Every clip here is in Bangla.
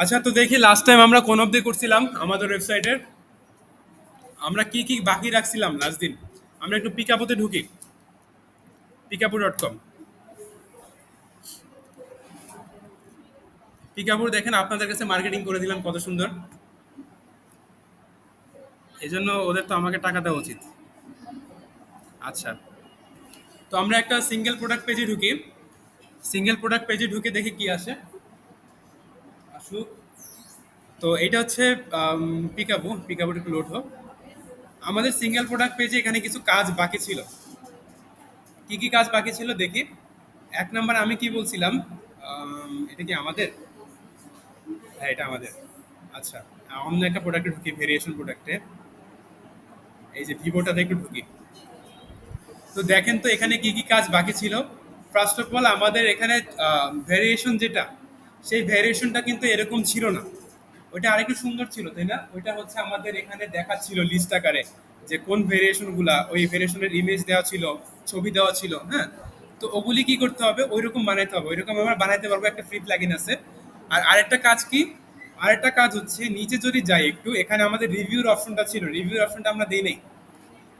আচ্ছা, তো দেখি লাস্ট টাইম আমরা কোন অবধি করছিলাম আমাদের ওয়েবসাইটের। আমরা কি কি বাকি রাখছিলাম লাস্ট দিন। আমরা একটু পিকাপোতে ঢুকি, পিকাপো.com। পিকাপুর দেখেন, আপনাদের কাছে মার্কেটিং করে দিলাম কত সুন্দর। এই জন্য ওদের তো আমাকে টাকা দেওয়া উচিত। আচ্ছা, তো আমরা একটা সিঙ্গেল প্রোডাক্ট পেজে ঢুকি। সিঙ্গেল প্রোডাক্ট পেজে ঢুকে দেখি কি আসে। আসুক। তো এটা হচ্ছে পিকাবু। পিকাবুর একটু লোড হোক। আমাদের সিঙ্গেল প্রোডাক্ট পেজে এখানে কিছু কাজ বাকি ছিল। কি কি কাজ বাকি ছিল দেখি। এক নাম্বার আমি কি বলছিলাম, এটা কি আমাদের? হ্যাঁ, এটা আমাদের। আচ্ছা, অন্য একটা প্রোডাক্টে ঢুকি, ভেরিয়েশন প্রোডাক্টে। এই যে ভিভোটাতে একটু ঢুকি। তো দেখেন তো এখানে কি কি কাজ বাকি ছিল। ফার্স্ট অফ অল আমাদের এখানে ভেরিয়েশন যেটা, সেই ভেরিয়েশনটা কিন্তু এরকম ছিল না। ওইটা আরেকটু সুন্দর ছিল, তাই না? ওইটা হচ্ছে আমাদের এখানে দেখাচ্ছিল লিস্ট আকারে যে কোন ভেরিয়েশনগুলা, ওই ভেরিয়েশনের ইমেজ দেওয়া ছিল, ছবি দেওয়া ছিল, হ্যাঁ। তো ওগুলি কি করতে হবে, ওইরকম বানাইতে হবে। ওইরকম আমরা বানাইতে পারবো, একটা ফ্রি প্লাগইন আছে। আর আরেকটা কাজ কি, আরেকটা কাজ হচ্ছে নিচে যদি যাই একটু, এখানে আমাদের রিভিউর অপশনটা ছিল, রিভিউর অপশনটা আমরা দেই নাই।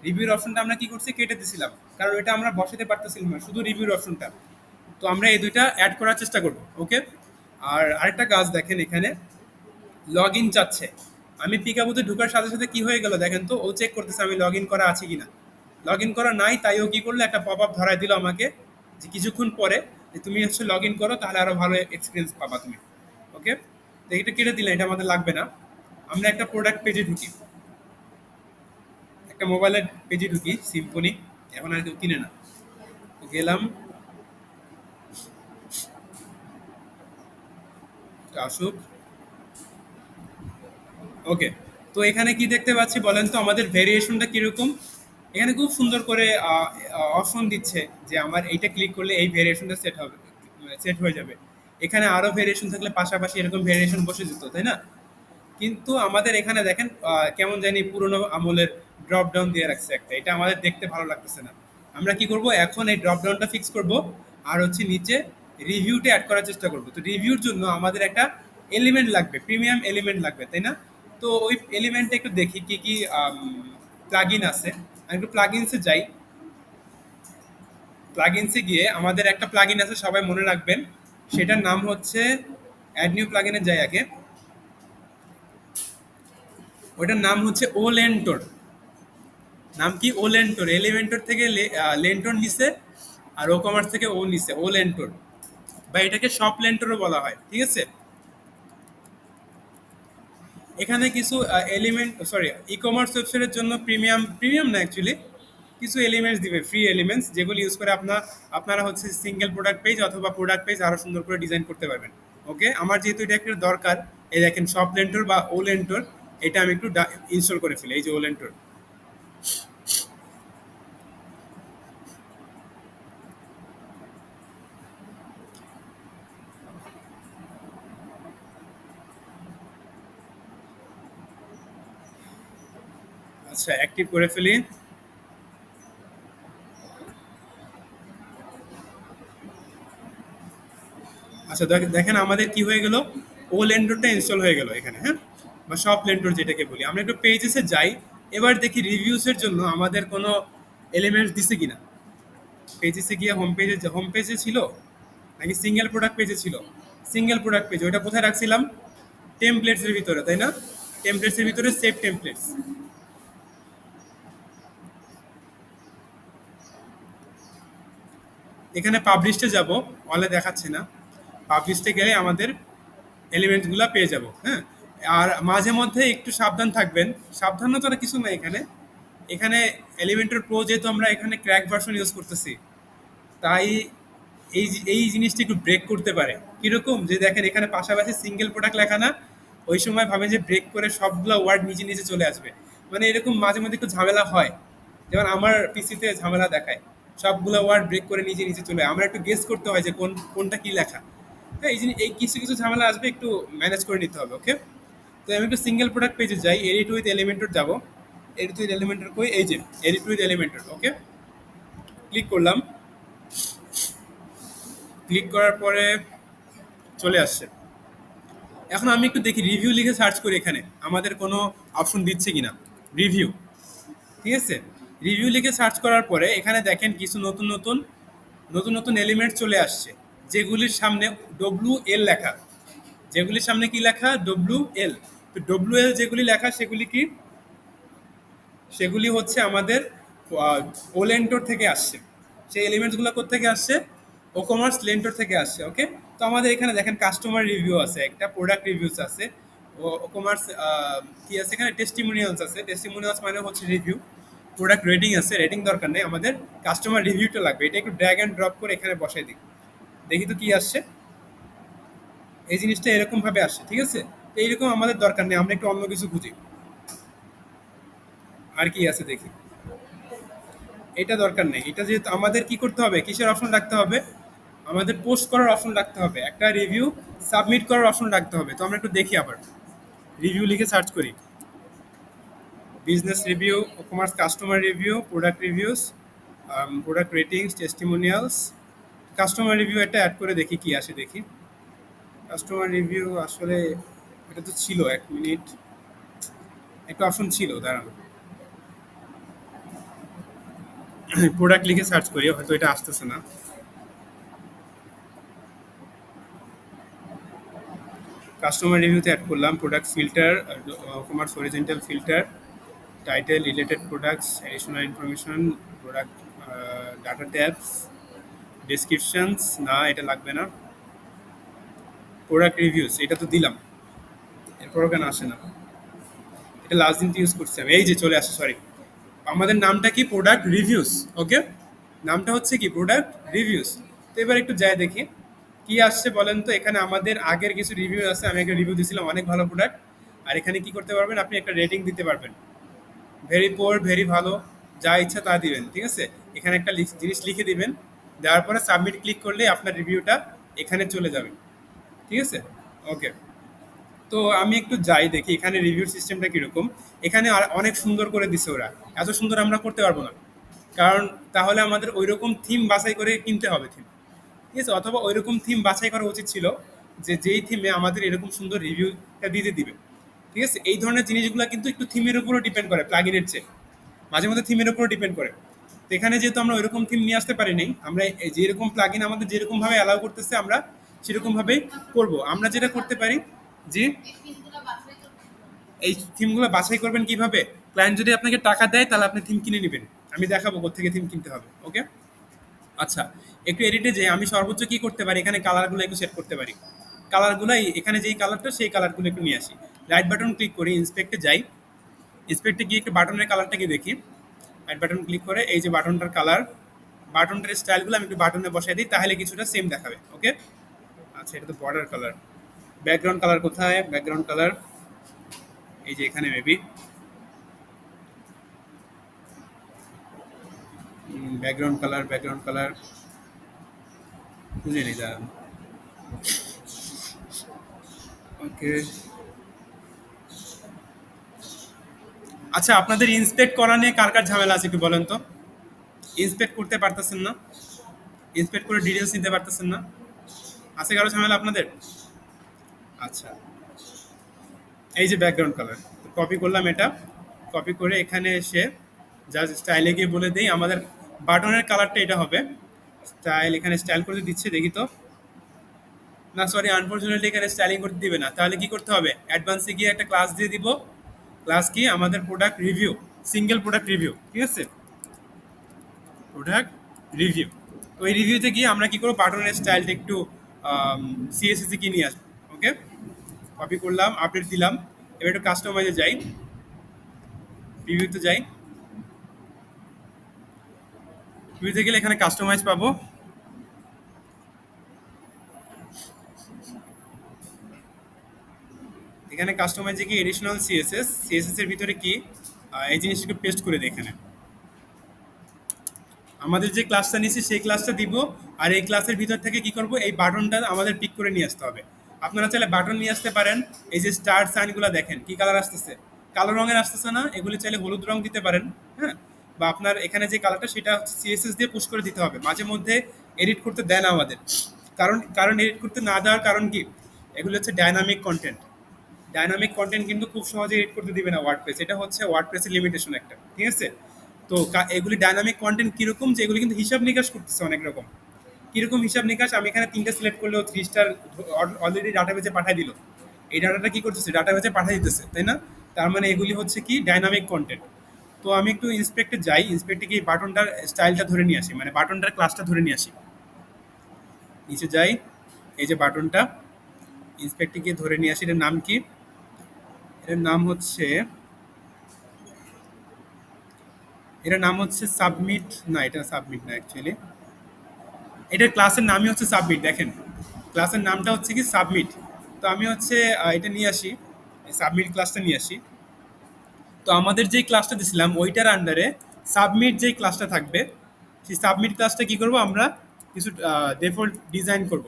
রিভিউর অপশনটা আমরা কি করছি, কেটে দিছিলাম। কারণ এটা আমরা বসাতে পারতেছিলাম না, শুধু রিভিউর অপশনটা। তো আমরা এই দুইটা অ্যাড করার চেষ্টা করব, ওকে। আর আরেকটা কাজ দেখেন এখানে, লগ ইন চাচ্ছে। আমি পিকাবুতে ঢোকার সাথে সাথে কি হয়ে গেল দেখেন তো, ও চেক করতেছে আমি লগ ইন করা আছে কিনা। লগ ইন করা নাই, তাই ও কি করলো, একটা পপ আপ ধরাই দিল আমাকে যে কিছুক্ষণ পরে যে তুমি হচ্ছে লগ ইন করো, তাহলে আরো ভালো এক্সপিরিয়েন্স পাবা তুমি। ওকে, তো এটা কেটে দিলে, এটা আমাদের লাগবে না। আমরা একটা প্রোডাক্ট পেজে ঢুকি, একটা মোবাইলের পেজে ঢুকি, সিম্ফনি। এখন আর কেউ কিনে না। তো গেলাম, তো আসুক। ওকে, তো এখানে কি দেখতে পাচ্ছি বলেন তো, আমাদের ভেরিয়েশনটা কিরকম। এখানে খুব সুন্দর করে অপশন দিচ্ছে যে আমার এইটা ক্লিক করলে এই ভেরিয়েশনটা সেট হবে, সেট হয়ে যাবে। এখানে আরো ভেরিয়েশন থাকলে পাশাপাশি এরকম ভেরিয়েশন বসে যেত, তাই না? কিন্তু আমাদের এখানে দেখেন কেমন জানি পুরোনো আমলের ড্রপ ডাউন দিয়ে রাখছে একটা, এটা আমাদের দেখতে ভালো লাগতেছে না। আমরা কি করব, এখন এই ড্রপ ডাউনটা ফিক্স করব। আর হচ্ছে নিচে রিভিউতে অ্যাড করার চেষ্টা করব। তো রিভিউর জন্য আমাদের একটা এলিমেন্ট লাগবে, প্রিমিয়াম এলিমেন্ট লাগবে, তাই না? তো ওই এলিমেন্টটা একটু দেখি কি কি প্লাগইন আছে। আমি একটু প্লাগইনসে যাই। প্লাগইনসে গিয়ে আমাদের একটা প্লাগইন আছে, সবাই মনে রাখবেন। সেটার নাম হচ্ছে, অ্যাড নিউ প্লাগইনে যাই আগে। ওইটার নাম হচ্ছে ও লেন্টোর। নাম কি, ও লেন্টোর। এলিমেন্টর থেকে লেন্টোর নিছে, আর ও কমার্স থেকে ও নিছে, ও লেন্টোর। বা এটাকে শপ লেন্টোরও বলা হয়, ঠিক আছে। এখানে কিছু এলিমেন্ট, সরি, ই কমার্স ওয়েবসাইটের জন্য প্রিমিয়াম, প্রিমিয়াম না অ্যাকচুয়ালি, কিছু এলিমেন্টস দিবে, ফ্রি এলিমেন্টস, যেগুলো ইউজ করে আপনারা হচ্ছে সিঙ্গেল প্রোডাক্ট পেজ অথবা প্রোডাক্ট পেজ আরো সুন্দর করে ডিজাইন করতে পারবেন। ওকে, আমার যেহেতু এটা একটা দরকার, এই দেখেন শপ লেন্টোর বা ও লেন্টোর, এটা আমি একটু ইনস্টল করে ফেলি, এই যে ও লেন্টোর। আচ্ছা, অ্যাক্টিভ করে ফেলি। আচ্ছা, দেখেন আমাদের কি হয়ে গেল, ও লেন্ডরটা ইনস্টল হয়ে গেল এখানে, হ্যাঁ। বা শপ লেন্ডর যেটাকে বলি। আমরা একটু পেজেসে যাই। এবার দেখি রিভিউসের জন্য আমাদের কোনো এলিমেন্টস দিছে কিনা। পেজেসে গিয়ে হোম পেজে ছিল নাকি সিঙ্গেল প্রোডাক্ট পেজে ছিল। সিঙ্গেল প্রোডাক্ট পেজ, ওইটা কোথায় রাখছিলাম, টেমপ্লেটসের ভিতরে, তাই না? টেমপ্লেটসের ভিতরে সেভ টেমপ্লেটস। এখানে পাবলিশে যাব, অলে দেখাচ্ছে না। পাবলিশে গেলে আমাদের এলিমেন্টসগুলো পেয়ে যাব, হ্যাঁ। আর মাঝে মধ্যে একটু সাবধান থাকবেন। সাবধানতার কিছু না এখানে। এখানে এলিমেন্টর প্রো যেহেতু আমরা এখানে ক্র্যাক ভার্সন ইউজ করতেছি, তাই এই জিনিসটা একটু ব্রেক করতে পারে। কিরকম, যে দেখেন এখানে পাশাপাশি সিঙ্গেল প্রোডাক্ট লেখা না, ওই সময় ভাবে যে ব্রেক করে সবগুলো ওয়ার্ড নিচে নিচে চলে আসবে। মানে এরকম মাঝে মধ্যে একটু ঝামেলা হয়। যেমন আমার পিসিতে ঝামেলা দেখায়, সবগুলো ওয়ার্ড ব্রেক করে নিচে নিচে চলে, আমার একটু গেস করতে হয় যে কোনটা কি লেখা। হ্যাঁ, এই জিনিস, এই কিছু কিছু ঝামেলা আসবে, একটু ম্যানেজ করে নিতে হবে, ওকে। তো আমি একটু সিঙ্গেল প্রোডাক্ট পেজে যাই, এডিট উইথ এলিমেন্টর যাব। এডিট উইথ এলিমেন্টর কই, এই যে edit with Elementor, okay. Click করলাম। ক্লিক করার পরে চলে আসছে। এখন আমি একটু দেখি রিভিউ লিখে সার্চ করি এখানে আমাদের কোনো অপশন দিচ্ছে কিনা। রিভিউ, ঠিক আছে। রিভিউ লিখে সার্চ করার পরে এখানে দেখেন কিছু নতুন নতুন নতুন নতুন এলিমেন্ট চলে আসছে, যেগুলির সামনে ডব্লিউ এল লেখা। যেগুলির সামনে কি লেখা? W L. তো ডব্লিউ এল যেগুলি লেখা সেগুলি কি? সেগুলি হচ্ছে আমাদের ওলেন্টোর থেকে আসছে। সেই এলিমেন্টসগুলো কোত্থেকে আসছে? ও কমার্স লেন্টোর থেকে আসছে। ওকে, তো আমাদের এখানে দেখেন কাস্টমার রিভিউ আছে, একটা প্রোডাক্ট রিভিউস আছে, ও কমার্স কি আছে এখানে? টেস্টিমোনিয়ালস আছে। টেস্টিমোনিয়ালস মানে হচ্ছে রিভিউ। প্রোডাক্ট রেটিং আছে, রেটিং দরকার নেই আমাদের, কাস্টমার রিভিউটা লাগবে। এটা একটু ড্র্যাগ অ্যান্ড ড্রপ করে এখানে বসাই দিই, দেখি তো কি আসছে। এই জিনিসটা এরকম ভাবে আসছে, ঠিক আছে। তো এইরকম আমাদের দরকার নেই, আমরা একটু অন্য কিছু খুঁজি। আর কি আছে দেখি। এটা দরকার নেই, এটা যেহেতু আমাদের কি করতে হবে, কিসের অপশন রাখতে হবে? আমাদের পোস্ট করার অপশন রাখতে হবে, একটা রিভিউ সাবমিট করার অপশন রাখতে হবে। তো আমরা একটু দেখি আবার, রিভিউ লিখে সার্চ করি। Business review, commerce customer review, product reviews, product ratings, testimonials. Customer review একটা অ্যাড করে দেখি কি আসে, দেখি। কাস্টমার রিভিউ আসলে এটা তো ছিল, 1 মিনিট, একটা অপশন ছিল, দাঁড়ানো। প্রোডাক্ট লিখে সার্চ করি, হয়তো এটা আসতেছে না। কাস্টমার রিভিউতে অ্যাড করলাম product filter, commerce horizontal filter, title, related products, additional information, product data tabs, descriptions, না এটা লাগবে না। প্রোডাক্ট রিভিউস এটা তো দিলাম, এরপরও কেন আসে না? এটা লাস্ট দিন তো ইউজ করছি আমি, এই যে চলে আসে, সরি। আমাদের নামটা কি? Product reviews. ওকে, নামটা হচ্ছে কি? Product reviews. তো এবার একটু যাই দেখি কি আসছে বলেন তো। এখানে আমাদের আগের কিছু রিভিউ আছে, আমি একটা রিভিউ দিয়েছিলাম, অনেক ভালো প্রোডাক্ট। আর এখানে কি করতে পারবেন? আপনি একটা রেটিং দিতে পারবেন, ভেরি পোর, ভেরি ভালো, যা ইচ্ছা তা দিবেন, ঠিক আছে। এখানে একটা জিনিস লিখে দিবেন, দেওয়ার পরে সাবমিট ক্লিক করলে আপনার রিভিউটা এখানে চলে যাবে, ঠিক আছে। ওকে, তো আমি একটু যাই দেখি এখানে রিভিউ সিস্টেমটা কীরকম। এখানে আর অনেক সুন্দর করে দিছে ওরা, এত সুন্দর আমরা করতে পারবো না, কারণ তাহলে আমাদের ওই রকম থিম বাছাই করে কিনতে হবে থিম, ঠিক আছে। অথবা ওই রকম থিম বাছাই করা উচিত ছিল, যে যেই থিমে আমাদের এরকম সুন্দর রিভিউটা দিতে দিবে, ঠিক আছে। এই ধরনের জিনিসগুলো কিন্তু একটু থিমের উপরও ডিপেন্ড করে, প্লাগিনের চেয়ে মাঝে মধ্যে থিমের উপরও ডিপেন্ড করে। তো এখানে যেহেতু আমরা ওইরকম থিম নিয়ে আসতে পারি নাই, আমরা যেরকম প্লাগিন আমাদের যেরকমভাবে অ্যালাউ করতেছে আমরা সেরকমভাবেই করব। আমরা যেটা করতে পারি যে এই থিমগুলো বাছাই করবেন কিভাবে? ক্লায়েন্ট যদি আপনাকে টাকা দেয় তাহলে আপনি থিম কিনে নেবেন, আমি দেখাবো কোথেকে থিম কিনতে হবে। ওকে, আচ্ছা, একটু এডিটে যে আমি সর্বোচ্চ কি করতে পারি, এখানে কালারগুলো একটু সেট করতে পারি। কালারগুলো এখানে যেই কালারটা সেই কালারগুলো একটু নিয়ে আসি। রাইট বাটন ক্লিক করি, ইন্সপেক্টে যাই, ইন্সপেক্টে গিয়ে একটু বাটনের কালারটা কি দেখি। রাইট বাটন ক্লিক করে এই যে বাটনটার কালার, বাটনটার স্টাইলগুলো আমি একটু বাটনে বসাই দিই, তাহলে কিছুটা সেম দেখাবে। ওকে, আচ্ছা, এটা তো বর্ডার কালার। ব্যাকগ্রাউন্ড কালার কোথায়? ব্যাকগ্রাউন্ড কালার এই যে এখানে maybe. Background colour, background colour বুঝে নি দাঁড়ান। ওকে, আচ্ছা, আপনাদের ইন্সপেক্ট করা নিয়ে কার কার ঝামেলা আছে একটু বলেন তো। ইন্সপেক্ট করতে পারতেছেন না? ইন্সপেক্ট করে ডিটেলস নিতে পারতেছেন না? আছে কারো ঝামেলা আপনাদের? আচ্ছা, এই যে ব্যাকগ্রাউন্ড কালার, কপি করলাম এটা। কপি করে এখানে এসে জাস্ট স্টাইলে গিয়ে বলে দিই আমাদের বাটনের কালারটা এটা হবে। স্টাইল, এখানে স্টাইল করে দিচ্ছে, দেখি তো। না সরি, আনফরচুনেটলি এখানে স্টাইলিং করতে দিবে না, তাহলে কি করতে হবে? অ্যাডভান্সে গিয়ে একটা ক্লাস দিয়ে দিব। ক্লাস কি? আমাদের product review, single product review, ঠিক আছে। প্রোডাক্ট রিভিউ, ওই রিভিউতে গিয়ে আমরা কি করবো? বাটনের স্টাইলটা একটু সিএসএসে কি নিয়ে আসবো। ওকে, কপি করলাম, আপডেট দিলাম। এবার একটু কাস্টমাইজে যাই, রিভিউতে যাই। রিভিউতে গেলে এখানে কাস্টমাইজ পাবো। এখানে কাস্টমাইজে কি এডিশনাল সিএসএস, সিএসএস এর ভিতরে কি এই জিনিসটাকে পেস্ট করে দিই এখানে। আমাদের যে ক্লাসটা নিচ্ছি সেই ক্লাসটা দিব। আর এই ক্লাসের ভিতর থেকে কি করব? এই বাটনটা আমাদের পিক করে নিয়ে আসতে হবে। আপনারা চাইলে বাটন নিয়ে আসতে পারেন। এই যে স্টার সাইনগুলো দেখেন কি কালার আসতেছে, কালো রঙের আসতেছে না? এগুলি চাইলে হলুদ রং দিতে পারেন, হ্যাঁ। বা আপনার এখানে যে কালারটা সেটা হচ্ছে সিএসএস দিয়ে পুশ করে দিতে হবে। মাঝে মধ্যে এডিট করতে দেন আমাদের, কারণ কারণ এডিট করতে না দেওয়ার কারণ কি? এগুলো হচ্ছে ডাইনামিক কন্টেন্ট। ডাইনামিক কন্টেন্ট কিন্তু খুব সহজে এডিট করতে দিবে না ওয়ার্ডপ্রেস, এটা হচ্ছে ওয়ার্ডপ্রেসের লিমিটেশন একটা, ঠিক আছে? তো এগুলি ডাইনামিক কন্টেন্ট কিরকম, যে এগুলি কিন্তু হিসাব নিকাশ করতেছে অনেক রকম। কিরকম হিসাব নিকাশ, আমি এখানে তিনটা সিলেক্ট করলেও 3 স্টার অলরেডি ডাটাবেজে পাঠিয়ে দিল। এই ডাটাটা কি করতেছে, ডাটাবেজে পাঠিয়ে দিতেছে, তাই না? তার মানে এগুলি হচ্ছে কি ডাইনামিক কন্টেন্ট। তো আমি একটু ইন্সপেক্টে যাই, ইন্সপেক্টে গিয়ে বাটনটার স্টাইলটা ধরে নিয়ে আসি, মানে বাটনটার ক্লাসটা ধরে নিয়ে আসি। নিচে যাই, এই যে বাটনটা, ইন্সপেক্টে গিয়ে ধরে নিয়ে আসি। এটার নাম কি? এটার নাম হচ্ছে, এটার নাম হচ্ছে সাবমিট। না, এটা সাবমিট না অ্যাকচুয়ালি, এটার ক্লাসের নামই হচ্ছে সাবমিট। দেখেন, ক্লাসের নামটা হচ্ছে কি সাবমিট। তো আমি হচ্ছে এটা নিয়ে আসি, সাবমিট ক্লাসটা নিয়ে আসি। তো আমাদের যেই ক্লাসটা দিছিলাম ওইটার আন্ডারে সাবমিট যেই ক্লাসটা থাকবে, সেই সাবমিট ক্লাসটা কি করব আমরা, কিছু ডিফল্ট ডিজাইন করব।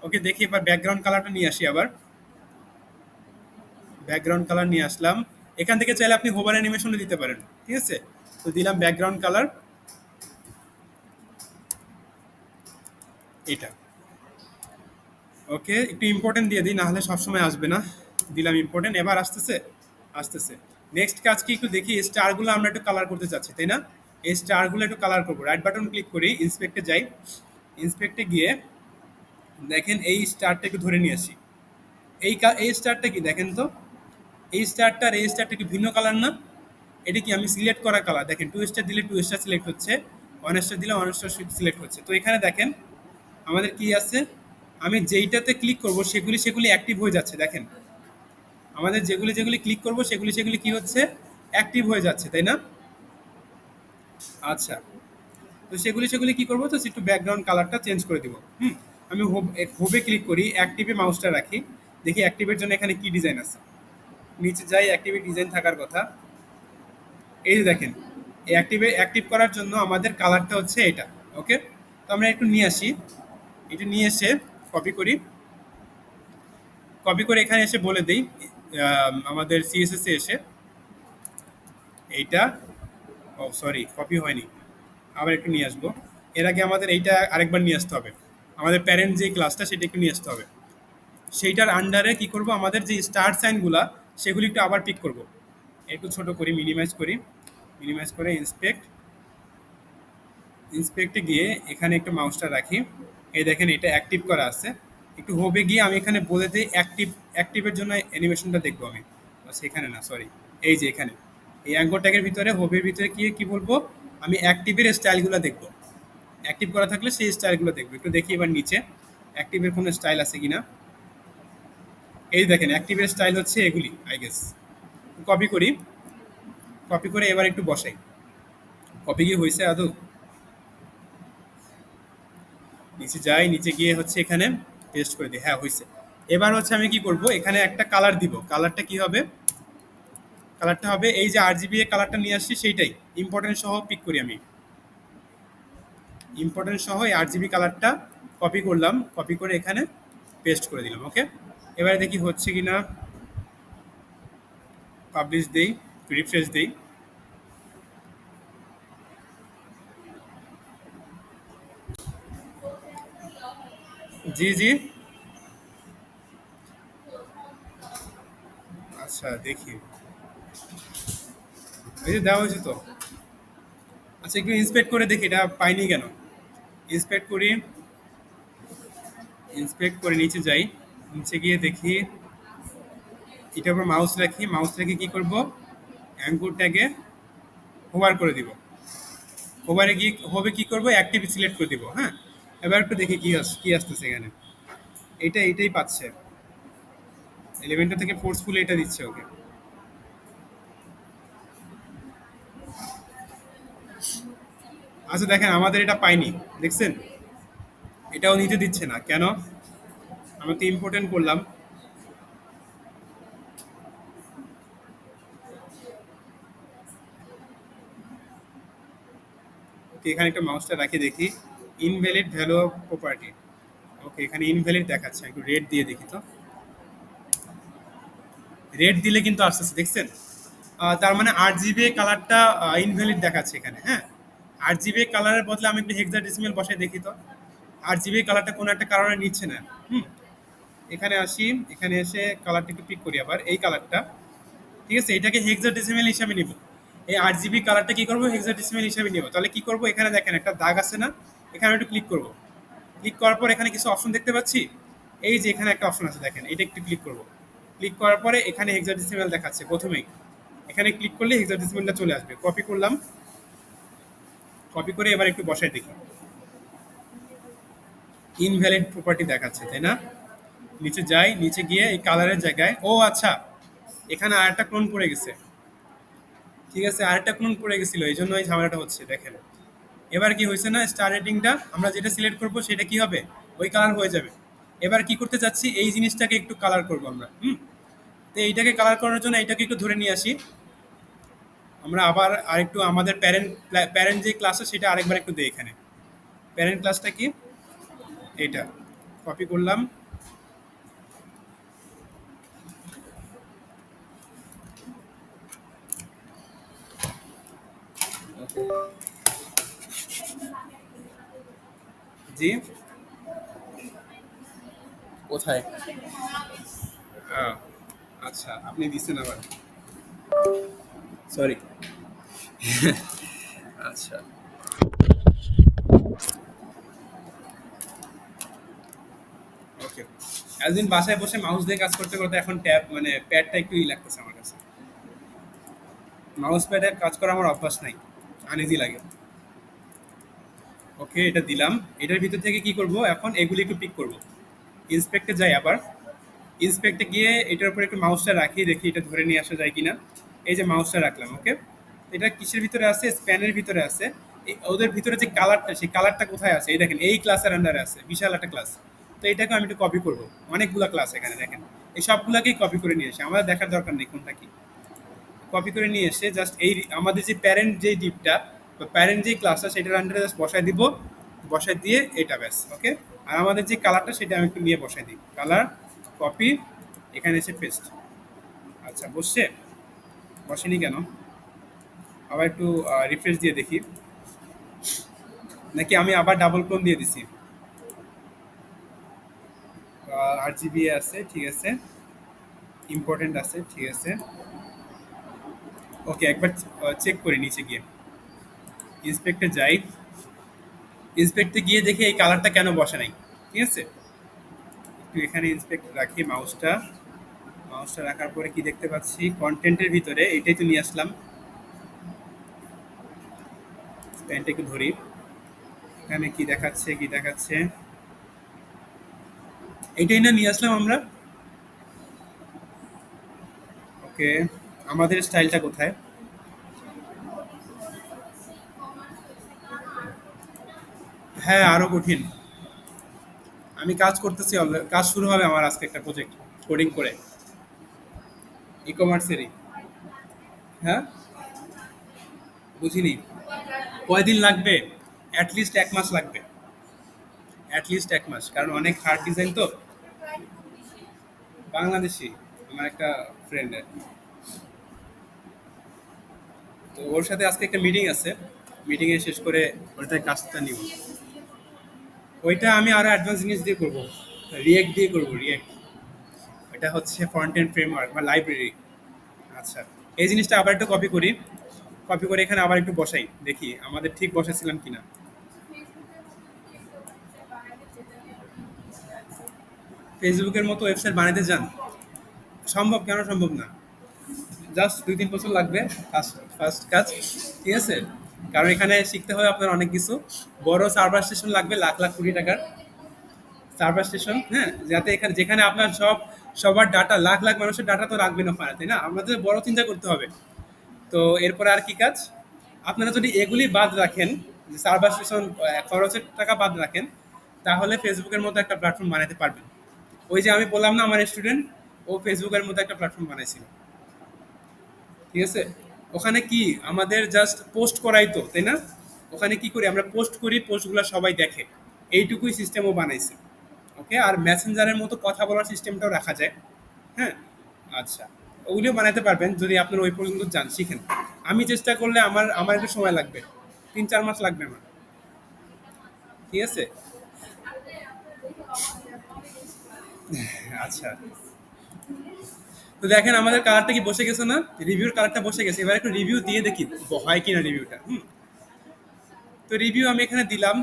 ওকে, দেখি এবার ব্যাকগ্রাউন্ড কালারটা নিয়ে আসি আবার। ব্যাকগ্রাউন্ড কালার নিয়ে আসলাম। এখান থেকে চাইলে আপনি হোভার অ্যানিমেশনে দিতে পারেন, ঠিক আছে? তো দিলাম ব্যাকগ্রাউন্ড কালার এটা। ওকে, একটু ইম্পর্টেন্ট দিয়ে দিই, না হলে সবসময় আসবে না। দিলাম ইম্পর্টেন্ট, এবার আসতেছে, আসতেছে। নেক্সট কাজ কি, একটু দেখি স্টারগুলো আমরা একটু কালার করতে চাচ্ছি, তাই না? এই স্টারগুলো একটু কালার করবো। রাইট বাটন ক্লিক করি, ইন্সপেক্টে যাই। ইন্সপেক্টে গিয়ে দেখেন এই স্টারটা একটু ধরে নিয়ে আসি। এই স্টারটা কি দেখেন তো, এই স্টারটা আর এই স্টারটা কি ভিন্ন কালার না? এটা কি আমি সিলেক্ট করা কালার? দেখেন 2 স্টার দিলে 2 স্টার সিলেক্ট হচ্ছে, 1 স্টার দিলে 1 স্টার সিলেক্ট হচ্ছে। তো এখানে দেখেন আমাদের কি আছে, আমি যেইটাতে ক্লিক করব সেগুলি সেগুলি অ্যাক্টিভ হয়ে যাচ্ছে। দেখেন আমাদের যেগুলি যেগুলি ক্লিক করব সেগুলি সেগুলি কি হচ্ছে, অ্যাক্টিভ হয়ে যাচ্ছে, তাই না? আচ্ছা, তো সেগুলি সেগুলি কি করবো, তো একটু ব্যাকগ্রাউন্ড কালারটা চেঞ্জ করে দিব। আমি হোবে ক্লিক করি, অ্যাক্টিভে মাউসটা রাখি, দেখি অ্যাক্টিভের জন্য এখানে কি ডিজাইন আছে। নিচে যাই, অ্যাক্টিভে ডিজাইন থাকার কথা। এই যে দেখেন, এই অ্যাক্টিভ করার জন্য আমাদের কালারটা হচ্ছে এটা। ওকে, তো আমরা একটু নিয়ে আসি, এটা নিয়ে এসে কপি করি। কপি করে এখানে এসে বলে দিই আমাদের সিএসএস এ এসে এইটা, ও সরি কপি হয়নি, আবার একটু নিয়ে আসবো। এর আগে আমাদের এইটা আরেকবার নিয়ে আসতে হবে, আমাদের প্যারেন্ট যে ক্লাসটা সেটা একটু নিয়ে আসতে হবে। সেইটার আন্ডারে কি করব, আমাদের যে স্টার সাইনগুলা সেগুলি একটু আবার পিক করব। একটু ছোট করি, মিনিমাইজ করি, মিনিমাইজ করে ইন্সপেক্টে গিয়ে এখানে একটু মাউসটা রাখি। এই দেখেন এটা অ্যাক্টিভ করা আছে। একটু হোবে গিয়ে আমি এখানে বলে দিই অ্যাক্টিভের জন্য অ্যানিমেশনটা দেখবো আমি। সেখানে না, সরি, এই যে এখানে এই অ্যাঙ্কর ট্যাগের ভিতরে হোবের ভিতরে গিয়ে কি বলবো, আমি অ্যাক্টিভের স্টাইলগুলো দেখবো। অ্যাক্টিভ করা থাকলে সেই স্টাইলগুলো দেখবো। একটু দেখি এবার নিচে অ্যাক্টিভের কোনো স্টাইল আছে কিনা। এই দেখেন অ্যাক্টিভের স্টাইল হচ্ছে এগুলি আই গেস। কপি করি, কপি করে এবার একটু বসাই। কপি কি হয়েছে আদৌ? নিচে যাই, নিচে গিয়ে হচ্ছে এখানে পেস্ট করে দিই, হ্যাঁ হয়েছে। এবার হচ্ছে আমি কি করব, এখানে একটা কালার দিব। কালারটা কি হবে, কালারটা হবে এই যে আরজিবি এর কালারটা নিয়ে আসছি সেইটাই, ইম্পর্টেন্ট সহ পিক করি আমি। ইম্পর্টেন্ট সহ এই আরজিবি কালারটা কপি করলাম, কপি করে এখানে পেস্ট করে দিলাম। ওকে, এবারে দেখি হচ্ছে কিনা। পাবলিশ দেই, রিফ্রেশ দেই। জি জি, আচ্ছা দেখি, এই যে দেওয়া হয়েছে তো। আচ্ছা একটু ইন্সপেক্ট করে দেখি এটা পাইনি কেন। ইন্সপেক্ট করি, ইন্সপেক্ট করে নিচে যাই, নিচে গিয়ে দেখি এটার উপর মাউস রাখি, মাউস রেখে কি করব, অ্যাঙ্কর ট্যাগে হোভার করে দিব। হোভারে গিয়ে হবে কি করব, অ্যাক্টিভ সিলেক্ট করে দিব। হ্যাঁ, এবার একটু দেখি কি আসতেছে এখানে। এইটাই পাচ্ছে, এলিমেন্টটা থেকে ফোর্সফুলি এটা দিচ্ছে ওকে। আচ্ছা দেখেন আমাদের এটা পাইনি, দেখছেন? এটাও নিতে দিচ্ছে না কেন? আমি তো ইম্পর্টেন্ট করলাম। ওকে, এখানে একটা মাউসটা রাখি দেখি, ইনভ্যালিড ভ্যালু অফ প্রপার্টি। ওকে, এখানে ইনভ্যালিড দেখাচ্ছে, একটু রেড দিয়ে দেখি তো। রেড দিলে কিন্তু আসতেছে, দেখছেন? তার মানে 8 জিবি কালারটা ইনভ্যালিড দেখাচ্ছে এখানে। হ্যাঁ, 8 জিবি কালারের বদলে আমি একটু হেক্সাডেসিমাল বসাই দেখি তো। 8 জিবি কালারটা কোনো একটা কারণে নিচ্ছে না। হুম, এখানে আসি, এখানে এসে কালারটা একটু পিক করি আবার এই কালারটা। ঠিক আছে, এটাকে হেক্সাডেসিমেল হিসাবে নিব। এই 8 জিবি কালারটা কি করবো, হেক্সাডেসিমেল হিসাবে নিব। তাহলে কি করব, এখানে দেখেন একটা দাগ আছে না, এখানে একটু ক্লিক করব। ক্লিক করার পর এখানে কিছু অপশন দেখতে পাচ্ছি। এই যে এখানে একটা অপশন আছে দেখেন, এটা একটু ক্লিক করব। ক্লিক করার পরে এখানে হেক্সাডেসিমেল দেখাচ্ছে প্রথমেই। এখানে ক্লিক করলে হেক্সাডেসিমেলটা চলে আসবে। কপি করলাম, কপি করে এবার একটু বসাই দেখি। ইনভ্যালিড প্রপার্টি দেখাচ্ছে, তাই না? নিচে যাই, নিচে গিয়ে এই কালারের জায়গায়, ও আচ্ছা, এখানে আরেকটা ক্লোন পড়ে গেছে। ঠিক আছে, আরেকটা ক্লোন পড়ে গেছিল, এই জন্য এই ঝামেলাটা হচ্ছে দেখেন। এবার কি হয়েছে না, স্টার রেটিংটা আমরা যেটা সিলেক্ট করব সেটা কি হবে, ওই কালার হয়ে যাবে। এবার কি করতে চাচ্ছি, এই জিনিসটাকে একটু কালার করব আমরা। তো এইটাকে কালার করার জন্য এইটাকে একটু ধরে নিয়ে আসি। আমরা আবার আরেকটু আমাদের প্যারেন্ট প্যারেন্ট যে ক্লাস আছে সেটা আরেকবার একটু দিই এখানে। প্যারেন্ট ক্লাসটা কি, এটা কপি করলাম। জি, কোথায়? আহ, আচ্ছা, আপনি দিচ্ছেন আবার, সরি। আচ্ছা, ওকে। এতদিন বাসায় বসে মাউস দিয়ে কাজ করতে করতে এখন ট্যাব মানে প্যাডটা একটু লাগতেছে আমার কাছে। মাউস প্যাডে কাজ করা আমার অভ্যাস নাই, আনইজি লাগে। ওকে, এটা দিলাম। এটার ভিতর থেকে কি করব, এখন এগুলি একটু পিক করব। ইন্সপেক্টে যাই আবার। ইন্সপেক্টে গিয়ে এটার উপরে একটু মাউসটা রাখি, দেখি এটা ধরে নিয়ে আসা যায় কিনা। এই যে মাউসটা রাখলাম, ওকে। এটা কিসের ভিতরে আছে, স্প্যানের ভিতরে আছে। ওদের ভিতরে যে কালারটা, সেই কালারটা কোথায় আছে, এই দেখেন এই ক্লাসের আন্ডারে আছে, বিশাল একটা ক্লাস। তো এটাকে আমি একটু কপি করব। অনেকগুলা ক্লাস এখানে দেখেন, এই সবগুলাকেই কপি করে নিয়ে এসে আমাদের দেখার দরকার নেই কোনটা কি। কপি করে নিয়ে এসে জাস্ট এই আমাদের যে প্যারেন্ট যে ডিপটা বা প্যারেন্ট যে ক্লাসটা সেটার আন্ডারে জাস্ট বসায় দিব। বসায় দিয়ে এটা ব্যাস, ওকে। আর আমাদের যে কালারটা সেটা আমি একটু নিয়ে বসাই দিই, কালার, কপি, এখানে এসে পেস্ট। আচ্ছা, বসছে? বসেনি কেন? আবার একটু রিফ্রেশ দিয়ে দেখি, নাকি আমি আবার ডাবল ক্লোন দিয়ে দিছি। 8 জিবি আছে, ঠিক আছে। ইম্পর্টেন্ট আছে, ঠিক আছে। ওকে, একবার চেক করি নিচে গিয়ে। ইন্সপেক্টে যাই। ইন্সপেক্টে গিয়ে দেখি এই কালারটা কেন বসে নাই। ঠিক আছে, একটু এখানে ইন্সপেক্ট রাখি মাউসটা। মাউসটা রাখার পরে কি দেখতে পাচ্ছি, কন্টেন্টের ভিতরে এটাই তো নিয়ে আসলাম। প্যান্টটা একটু ধরি। এখানে কি দেখাচ্ছে, কি দেখাচ্ছে, এইটাই না নিয়ে আসলাম আমরা। ওকে, আমাদের স্টাইলটা কোথায়? হ্যাঁ, আরো কঠিন। আমি কাজ করতেছি অলরেডি, কাজ শুরু হবে আমার আজকে একটা প্রজেক্ট কোডিং করে, ই কমার্সেরই। হ্যাঁ, বুঝিনি। কয়দিন লাগবে? অ্যাটলিস্ট 1 মাস লাগবে। অ্যাটলিস্ট 1 মাস, কারণ অনেক হার্ড ডিজাইন তো। বাংলাদেশি, আমার একটা ফ্রেন্ডের। তো ওর সাথে আজকে একটা মিটিং আছে, মিটিংয়ে শেষ করে ওটাতে কাজটা নিব। ওইটা আমি আরো অ্যাডভান্স জিনিস দিয়ে করব, রিয়েক্ট দিয়ে করব, রিয়েক্ট। এটা হচ্ছে ফ্রন্ট এন্ড ফ্রেমওয়ার্ক বা লাইব্রেরি। আচ্ছা, এই জিনিসটা আবার একটু কপি করি। কপি করে এখানে আবার একটু বসাই, দেখি আমাদের ঠিক বসাছিলাম কিনা। ফেসবুকের মতো ওয়েবসাইট বানাতে যান, সম্ভব, কেন সম্ভব না। জাস্ট 2-3 বছর লাগবে ফার্স্ট ফার্স্ট কাজ। ঠিক আছে, কারণ এখানে শিখতে হবে আপনার অনেক কিছু। বড় সার্ভার স্টেশন লাগবে লাখ লাখ কোটি টাকার সার্ভার স্টেশন, হ্যাঁ, যাতে এখানে যেখানে আপনার সবার ডাটা, লাখ লাখ মানুষের ডাটা তো রাখবেন ওখানে, তাই না? আমাদের বড় চিন্তা করতে হবে। তো এরপরে আর কি কাজ, আপনারা যদি এগুলি বাদ রাখেন, যে সার্ভার স্টেশন খরচের টাকা বাদ রাখেন, তাহলে ফেসবুকের মতো একটা প্ল্যাটফর্ম বানাতে পারবেন। ওই যে আমি বললাম না, আমার স্টুডেন্ট, ও ফেসবুকের মতো একটা প্ল্যাটফর্ম বানাইছিল। ঠিক আছে, ওখানে কি আমাদের জাস্ট পোস্ট করাই তো, তাই না? ওখানে কি করি আমরা, পোস্ট করি, পোস্টগুলো সবাই দেখে, এইটুকুই সিস্টেমও বানাইছে। ওকে, আর মেসেঞ্জারের মতো কথা বলার সিস্টেমটাও রাখা যায়। হ্যাঁ, আচ্ছা, ওগুলিও বানাতে পারবেন যদি আপনার ওই পর্যন্ত যান, শিখেন। আমি চেষ্টা করলে আমার আমার একটু সময় লাগবে, 3-4 মাস লাগবে আমার। ঠিক আছে, আচ্ছা, তো দেখেন আমাদের কালারটা কি বসে গেছে না? রিভিউর কালারটা বসে গেছে। এবার একটু রিভিউ দিয়ে দেখি হয় কিনা রিভিউটা। তো রিভিউ আমি এখানে দিলাম।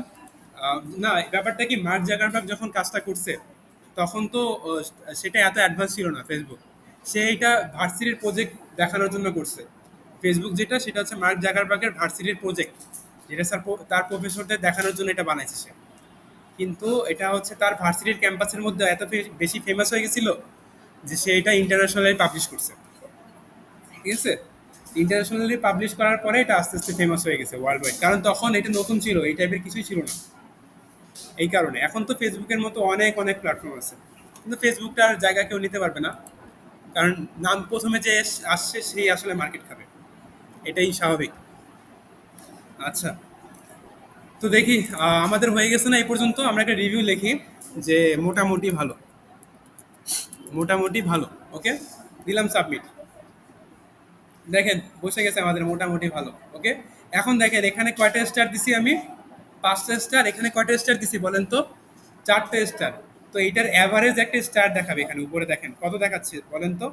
না, ব্যাপারটা কি, মার্ক জাগারবার্গ যখন কাজটা করছে তখন তো সেটা এত অ্যাডভান্স ছিল না ফেসবুক। সে এটা ভার্সিটির প্রজেক্ট দেখানোর জন্য করছে। ফেসবুক যেটা, সেটা হচ্ছে মার্ক জাগারবার্গের ভার্সিটির প্রজেক্ট, যেটা স্যার তার প্রফেসরদের দেখানোর জন্য এটা বানাইছে সে। কিন্তু এটা হচ্ছে তার ভার্সিটির ক্যাম্পাসের মধ্যে এত বেশি ফেমাস হয়ে গেছিল যে সে এটা ইন্টারন্যাশনালি পাবলিশ করছে। ঠিক আছে, ইন্টারন্যাশনালি পাবলিশ করার পরে এটা আস্তে আস্তে ফেমাস হয়ে গেছে ওয়ার্ল্ড ওয়াইড, কারণ তখন এটা নতুন ছিল, এই টাইপের কিছুই ছিল না। এই কারণে এখন তো ফেসবুকের মতো অনেক অনেক প্ল্যাটফর্ম আছে, কিন্তু ফেসবুকটার জায়গা কেউ নিতে পারবে না, কারণ নাম প্রথমে যে আসছে সেই আসলে মার্কেট খাবে, এটাই স্বাভাবিক। আচ্ছা, তো দেখি আমাদের হয়ে গেছে না এই পর্যন্ত, আমরা একটা রিভিউ লিখি যে মোটামুটি ভালো, মোটামুটি ভালো। ওকে, দিলাম সাবমিট। দেখেন বসে গেছে আমাদের মোটামুটি ভালো। ওকে, এখন দেখেন এখানে কয়টা স্টার দিছি আমি? 5টা স্টার। এখানে কয়টা স্টার দিছি বলেন তো? 4টে স্টার। তো এইটার অ্যাভারেজ একটা স্টার দেখাবে এখানে উপরে, দেখেন কত দেখাচ্ছে বলেন তো?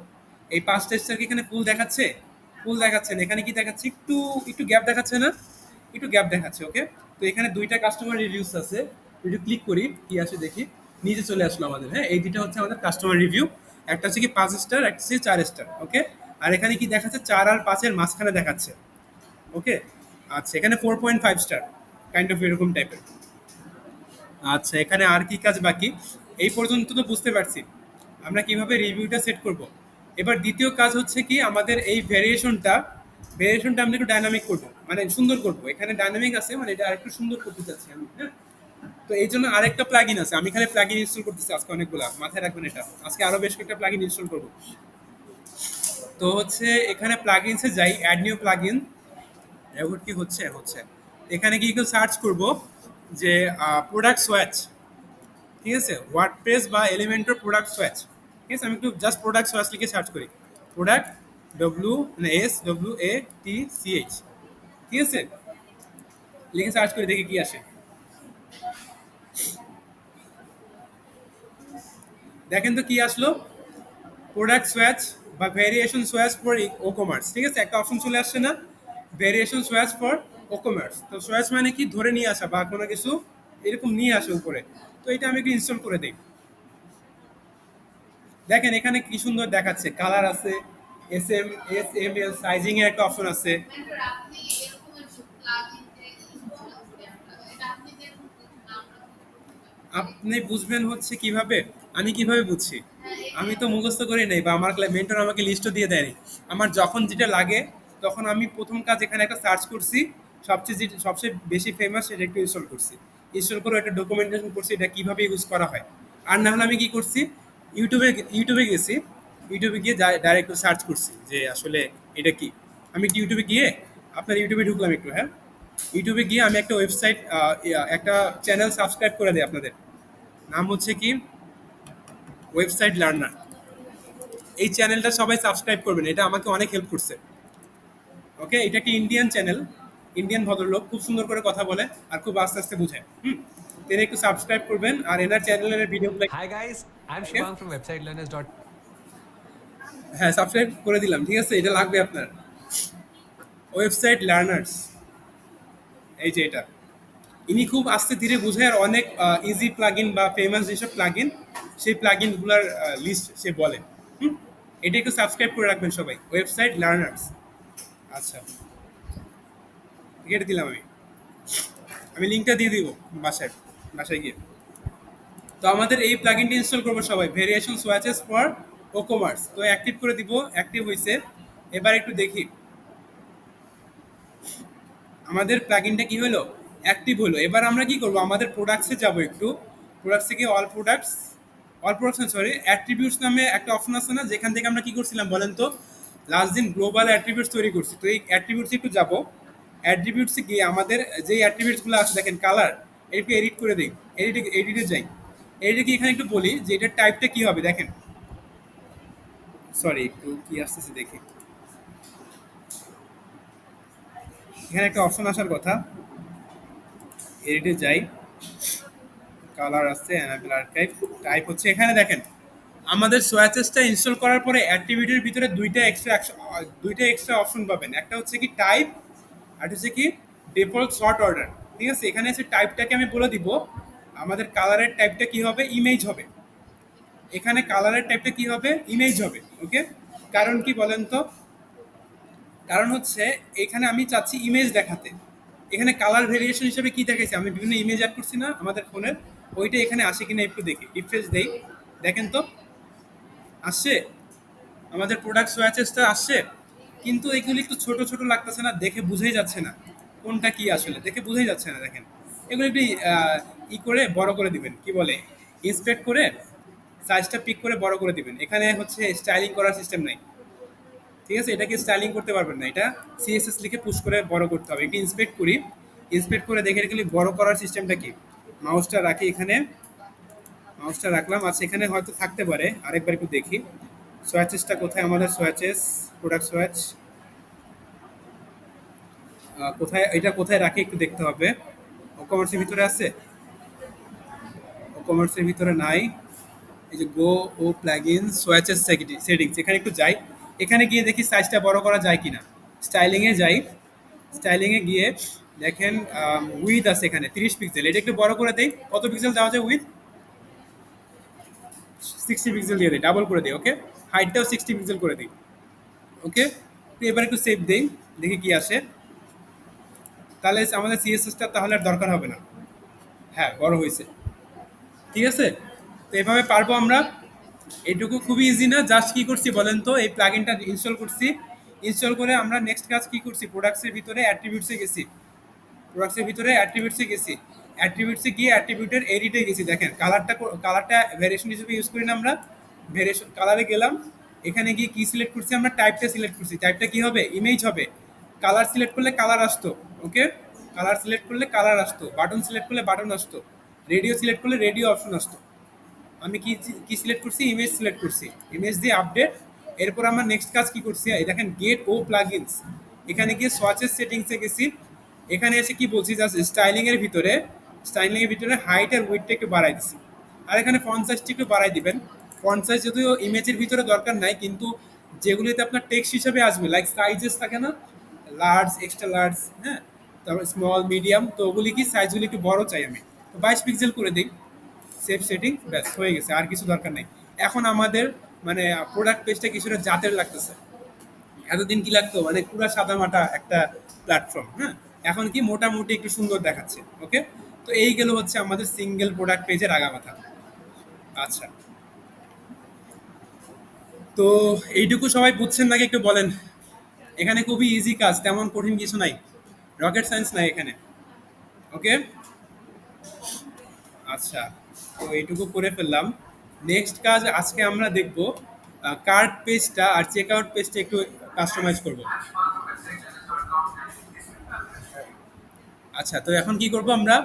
এই 5টা স্টার কি এখানে ফুল দেখাচ্ছে? ফুল দেখাচ্ছে না, এখানে কি দেখাচ্ছে? একটু একটু গ্যাপ দেখাচ্ছে না? একটু গ্যাপ দেখাচ্ছে। ওকে, তো এখানে দুইটা কাস্টমার রিভিউস আছে, একটু ক্লিক করি কি আসে দেখি। নিচে চলে আসলো আমাদের। হ্যাঁ, এই দুইটা হচ্ছে আমাদের কাস্টমার রিভিউ। একটা হচ্ছে কি 5 স্টার, একটা হচ্ছে 4 স্টার। ওকে, আর এখানে কি দেখাচ্ছে? 4 আর 5-এর মাঝখানে দেখাচ্ছে। ওকে, আচ্ছা, এখানে 4.5 স্টার, কাইন্ড অফ এরকম টাইপের। আচ্ছা, এখানে আর কি কাজ বাকি? এই পর্যন্ত তো বুঝতে পারছি আমরা কিভাবে রিভিউটা সেট করব। এবার দ্বিতীয় কাজ হচ্ছে কি, আমাদের এই ভেরিয়েশনটা আমরা একটু ডাইনামিক করব, মানে সুন্দর করব। এখানে ডাইনামিক আছে, মানে এটা আরেকটু সুন্দর করতে চাচ্ছি আমি। হ্যাঁ, তো এই জন্য আরেকটা প্লাগইন আছে, আমি এখানে প্লাগইন ইনস্টল করতেছি আজকে অনেকগুলা, মাথায় রাখবেন এটা। আজকে আরো বেশ কয়েকটা প্লাগইন ইনস্টল করব। তো হচ্ছে এখানে প্লাগইনসে যাই, অ্যাড নিউ প্লাগইন। এবার কি হচ্ছে হচ্ছে এখানে গিয়ে কেউ সার্চ করব যে প্রোডাক্ট সোয়াচ। ঠিক আছে, ওয়ার্ডপ্রেস বা এলিমেন্টর প্রোডাক্ট সোয়াচ। ঠিক আছে, আমি একটু জাস্ট প্রোডাক্ট সোয়াচ লিখে সার্চ করি। প্রোডাক্ট, ডব্লিউ, মানে SWATCH। ঠিক আছে, লিখে সার্চ করে দেখি কি আসে। দেখেন তো কি আসলো? প্রোডাক্ট সোয়াচ বা variation swatch for WooCommerce. ঠিক আছে, একটা অপশন চলে আসছে না? Variation swatch for WooCommerce. তো সোয়াচ মানে কি, ধরে নিয়ে আসা বা কোনো কিছু এরকম নিয়ে আসে উপরে। তো এটা আমি একটু ইনস্টল করে দিই। দেখেন এখানে কি সুন্দর দেখাচ্ছে, কালার আছে, SML সাইজিং এর একটা অপশন আছে। আপনি বুঝবেন হচ্ছে কিভাবে? আমি কিভাবে বুঝছি? আমি তো মুখস্থ করি নাই, বা আমার মেন্টর আমাকে লিস্টও দিয়ে দেয়নি। আমার যখন যেটা লাগে তখন আমি প্রথম কাজ এখানে একটা সার্চ করছি, সবচেয়ে বেশি ফেমাস সেটা একটু ইনস্টল করছি। ইনস্টল করে একটা ডকুমেন্টেশন করছি এটা কিভাবে ইউজ করা হয়। আর না হলে আমি কি করছি, ইউটিউবে ইউটিউবে গেছি, ইউটিউবে গিয়ে ডাইরেক্ট সার্চ করছি যে আসলে এটা কি। আমি একটু ইউটিউবে গিয়ে, আপনার ইউটিউবে ঢুকলাম একটু। হ্যাঁ, ইউটিউবে গিয়ে আমি একটা ওয়েবসাইট, একটা চ্যানেল সাবস্ক্রাইব করে দিই আপনাদের। নাম হচ্ছে কি, ওয়েবসাইট লার্নার। এই চ্যানেলটা সবাই সাবস্ক্রাইব করবেন, এটা আমাকে অনেক হেল্প করছে। ওকে, এটা একটা ইন্ডিয়ান চ্যানেল, ইন্ডিয়ান ভদ্রলোক, খুব সুন্দর করে কথা বলে আর খুব আস্তে আস্তে বোঝায়। তিনি একটু সাবস্ক্রাইব করবেন আর এনার চ্যানেলের ভিডিওগুলো। Hi guys, I'm okay, Shubham from websitelearners. হ্যাঁ সাবস্ক্রাইব করে দিলাম। ঠিক আছে, এটা লাগবে আপনার, ওয়েবসাইট লার্নার্স। এই যে এটা, ইনি খুব আস্তে ধীরে বোঝায় আর অনেক ইজি প্লাগইন বা ফেমাস যেসব প্লাগইন, সেই প্লাগইনগুলোর লিস্ট সে বলে। হুম, এটা একটু সাবস্ক্রাইব করে রাখবেন সবাই, ওয়েবসাইট লার্নার্স। আচ্ছা, কেটে দিলাম আমি। আমি লিঙ্কটা দিয়ে দিব বাসায়, বাসায় গিয়ে। তো আমাদের এই প্লাগইনটি ইনস্টল করবো সবাই, variation swatches for WooCommerce. তো অ্যাক্টিভ করে দিব, অ্যাক্টিভ হয়েছে। এবার একটু দেখি আমাদের প্লাগইনটা কি হলো, অ্যাক্টিভ হলো। এবার আমরা কি করব, আমাদের প্রোডাক্টসে যাব একটু। প্রোডাক্টস থেকে অল প্রোডাক্টস সরি, অ্যাট্রিবিউটস নামে একটা অপশন আছে না, যেখান থেকে আমরা কি করছিলাম বলেন তো? লাস্ট দিন গ্লোবাল অ্যাট্রিবিউটস তৈরি করছি। তো এই অ্যাট্রিবিউটস একটু যাব, অ্যাট্রিবিউটসে গিয়ে আমাদের যেই অ্যাট্রিবিউটসগুলো আছে, দেখেন কালার, একটু এডিট করে দিই। এডিটে যাই, এডিটে কি এখানে একটু বলি যে এটার টাইপটা কি হবে। দেখেন, সরি একটু কি আসতেছে দেখি। এখানে একটা অপশন আসার কথা, এডিটে যাই, কালার আছে, অ্যানাবেল আর্কাইভ, টাইপ হচ্ছে এখানে দেখেন আমাদের সোয়াচেসটা ইনস্টল করার পরে অ্যাক্টিভিটির ভিতরে দুইটা এক্সট্রা অপশন পাবেন। একটা হচ্ছে কি টাইপ, আর হচ্ছে কি ডিফল্ট শর্ট অর্ডার। ঠিক আছে, এখানে এসে টাইপটাকে আমি বলে দিব। আমাদের কালারের টাইপটা কি হবে, ইমেজ হবে। এখানে কালারের টাইপটা কি হবে, ইমেজ হবে। ওকে, কারণ কি বলেন তো? কারণ হচ্ছে এখানে আমি চাচ্ছি ইমেজ দেখাতে। এখানে কালার ভেরিয়েশন হিসেবে কি দেখাইছে, আমি বিভিন্ন ইমেজ অ্যাড করছি না আমাদের ফোনের, ওইটা এখানে আসে কিনা একটু দেখি, রিফ্রেশ দেই। দেখেন তো আসছে, আমাদের প্রোডাক্ট সোয়াচেসটা আসছে। কিন্তু এগুলি একটু ছোট ছোট লাগতেছে না, দেখে বুঝাই যাচ্ছে না কোনটা কি, আসলে দেখে বুঝাই যাচ্ছে না। দেখেন এগুলো একটু ই করে বড় করে দিবেন, কি বলে, ইন্সপেক্ট করে সাইজটা পিক করে বড় করে দিবেন। এখানে হচ্ছে স্টাইলিং করার সিস্টেম নাই। ঠিক আছে, এটাকে স্টাইলিং করতে পারবেন না, এটা সিএসএস লিখে পুশ করে বড় করতে হবে। একটু ইন্সপেক্ট করি, ইন্সপেক্ট করে দেখে এগুলি বড় করার সিস্টেমটা কি। মাউসটা রাখি এখানে, মাউসটা রাখলাম। আচ্ছা, এখানে হয়তো থাকতে পারে, আরেকবার একটু দেখি সোয়াচেসটা কোথায়। আমাদের সোয়াচেস, প্রোডাক্ট সোয়াচ কোথায়, এটা কোথায় রাখি একটু দেখতে হবে। ও কমার্সের ভিতরে আছে, ও কমার্সের ভিতরে নাই। এই যে গো ও প্লাগইন সোয়াচেস সেটিংস, এখানে একটু যাই। এখানে গিয়ে দেখি সাইজটা বড় করা যায় কিনা। স্টাইলিংয়ে যাই, স্টাইলিংয়ে গিয়ে দেখেন উইথ আছে এখানে 30 পিক্সেল, এটা একটু বড় করে দেই। কত পিক্সেল দেওয়া যায় উইথ? 60 পিক্সেল দিয়ে দিই, ডাবল করে দিই। ওকে, হাইটটাও 60 পিক্সেল করে দিই। ওকে, তো এবার একটু সেভ দেই, দেখি কি আসে। তাহলে আমাদের সিএসএসটা তাহলে আর দরকার হবে না। হ্যাঁ, বড় হয়েছে। ঠিক আছে, তো এভাবে পারবো আমরা। এইটুকু খুবই ইজি না? জাস্ট কি করছি বলেন তো, এই প্লাগইনটা ইনস্টল করছি। ইনস্টল করে আমরা নেক্সট কাজ কি করছি, প্রোডাক্টসের ভিতরে অ্যাট্রিবিউটসে গেছি। প্রোডাক্টসের ভিতরে অ্যাট্রিবিউটসে গেছি, অ্যাট্রিবিউটসে গিয়ে অ্যাট্রিবিউটের এডিটে গেছি। দেখেন কালারটা ভ্যারিয়েশন হিসেবে ইউজ করি না আমরা। ভ্যারিয়েশন কালারে গেলাম, এখানে গিয়ে কি সিলেক্ট করছি আমরা, টাইপটা সিলেক্ট করছি। টাইপটা কি হবে, ইমেজ হবে। কালার সিলেক্ট করলে কালার আসতো। ওকে, কালার সিলেক্ট করলে কালার আসতো। বাটন সিলেক্ট করলে বাটন আসতো। রেডিও সিলেক্ট করলে রেডিও অপশন আসতো। আমি কি কি সিলেক্ট করছি, ইমেজ সিলেক্ট করছি, ইমেজ দিয়ে আপডেট। এরপর আমরা নেক্সট কাজ কি করছি, এই দেখেন গেট ও প্লাগইনস, এখানে গিয়ে সোয়াচেস সেটিংসে গেছি। এখানে এসে কি বলছি, জাস্ট স্টাইলিং এর ভিতরে হাইট আর উইডটা একটু বাড়াই দিছি। আর এখানে ফন্ট সাইজটা একটু বাড়াই দিবেন। ফন্ট সাইজ যদিও ইমেজের ভিতরে দরকার নাই, কিন্তু যেগুলিতে আপনার টেক্সট হিসাবে আসবে, লাইক সাইজেস থাকে না, লার্জ, এক্সট্রা লার্জ, হ্যাঁ, তারপর স্মল, মিডিয়াম, তো ওগুলি কি সাইজগুলি একটু বড় চাই আমি, তো 22 পিক্সেল করে দিই। সেভ সেটিং, ব্যাস হয়ে গেছে, আর কিছু দরকার নেই। এখন আমাদের মানে প্রোডাক্ট পেজটা কিছুটা জাতের লাগতেছে। এতদিন কি লাগতো, মানে পুরো সাদামাটা একটা প্ল্যাটফর্ম। হ্যাঁ, এখন কি মোটামুটি একটু সুন্দর দেখাচ্ছে। ওকে, তো এই গেল হচ্ছে আমাদের সিঙ্গেল প্রোডাক্ট পেজের আগামাথা। আচ্ছা, তো এইটুকু সবাই বুঝছেন নাকি একটু বলেন। এখানে খুবই ইজি কাজ, তেমন কঠিন কিছু নাই, রকেট সায়েন্স নাই এখানে। ওকে, আচ্ছা, তো এইটুকু করে ফেললাম। নেক্সট কাজ আজকে আমরা দেখব, কার্ড পেজটা আর চেক আউট পেজটা একটু কাস্টমাইজ করব। আচ্ছা, তো এখন কি করব আমরা,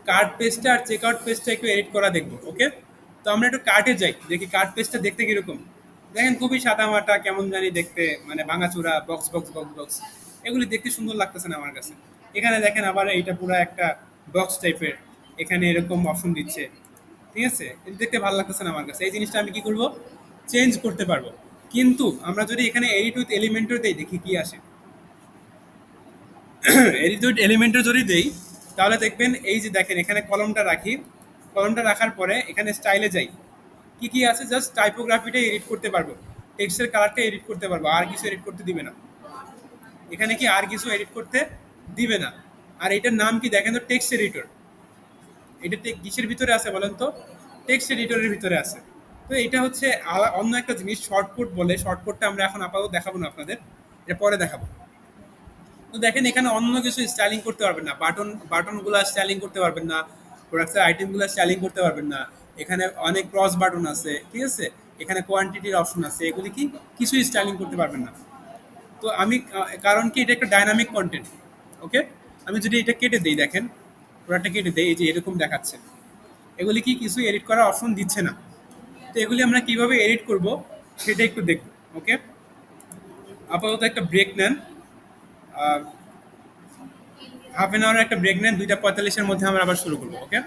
কার্ড পেজটা আর চেক আউট পেজটা একটু এডিট করা দেখব। ওকে, তো আমরা একটু কার্টে যাই, দেখি কার্ড পেজটা দেখতে কীরকম। দেখেন খুবই সাদামাটা, কেমন জানি দেখতে, মানে ভাঙাচোরা, বক্স বক্স বক্স বক্স, এগুলি দেখতে সুন্দর লাগতেছে না আমার কাছে। এখানে দেখেন আবার এইটা পুরো একটা বক্স টাইপের, এখানে এরকম অপশন দিচ্ছে। ঠিক আছে, এটা দেখতে ভালো লাগতেছে না আমার কাছে। এই জিনিসটা আমি কি করব, চেঞ্জ করতে পারবো। কিন্তু আমরা যদি এখানে এডিট উইথ এলিমেন্টও দেই, দেখি কি আসে। এডিট উইথ এলিমেন্টও যদি দেই, তাহলে দেখবেন এই যে দেখেন এখানে কলমটা রাখি, কলমটা রাখার পরে এখানে স্টাইলে যাই, কি কি আছে, জাস্ট টাইপোগ্রাফিটা এডিট করতে পারবো, টেক্সটের কালারটা এডিট করতে পারবো, আর কিছু এডিট করতে দিবে না। এখানে কি আর কিছু এডিট করতে দিবে না। আর এটার নাম কি দেখেন তো, টেক্সট এডিটর। এটা কিসের ভিতরে আছে বলেন তো, টেক্সট এডিটরের ভিতরে আছে। তো এটা হচ্ছে অন্য একটা জিনিস, শর্টকাট বলে। শর্টকাটটা আমরা এখন আপাতত দেখাবো না আপনাদের, এটা পরে দেখাবো। তো দেখেন এখানে অন্য কিছু স্টাইলিং করতে পারবেন না, বাটনগুলো স্টাইলিং করতে পারবেন না, প্রোডাক্টের আইটেমগুলো স্টাইলিং করতে পারবেন না। এখানে অনেক ক্রস বাটন আছে, ঠিক আছে, এখানে কোয়ান্টিটির অপশন আছে, এগুলি কি কিছুই স্টাইলিং করতে পারবেন না। তো আমি কারণ কি, এটা একটা ডাইনামিক কন্টেন্ট। ওকে, আমি যদি এটা কেটে দিই, দেখেন প্রোডাক্টটা কেটে দেই, এই যে এরকম দেখাচ্ছে, এগুলি কি কিছু এডিট করার অপশন দিচ্ছে না। তো এগুলি আমরা কিভাবে এডিট করব সেটা একটু দেখব। ওকে, আপাতত একটা ব্রেক নেন, হাফ একটা ব্রেক নেন, 2:45-এর মধ্যে আমরা আবার শুরু করবো। ওকে,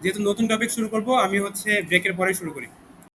যেহেতু নতুন টপিক শুরু করব, আমি হচ্ছে ব্রেকের পরে শুরু করি।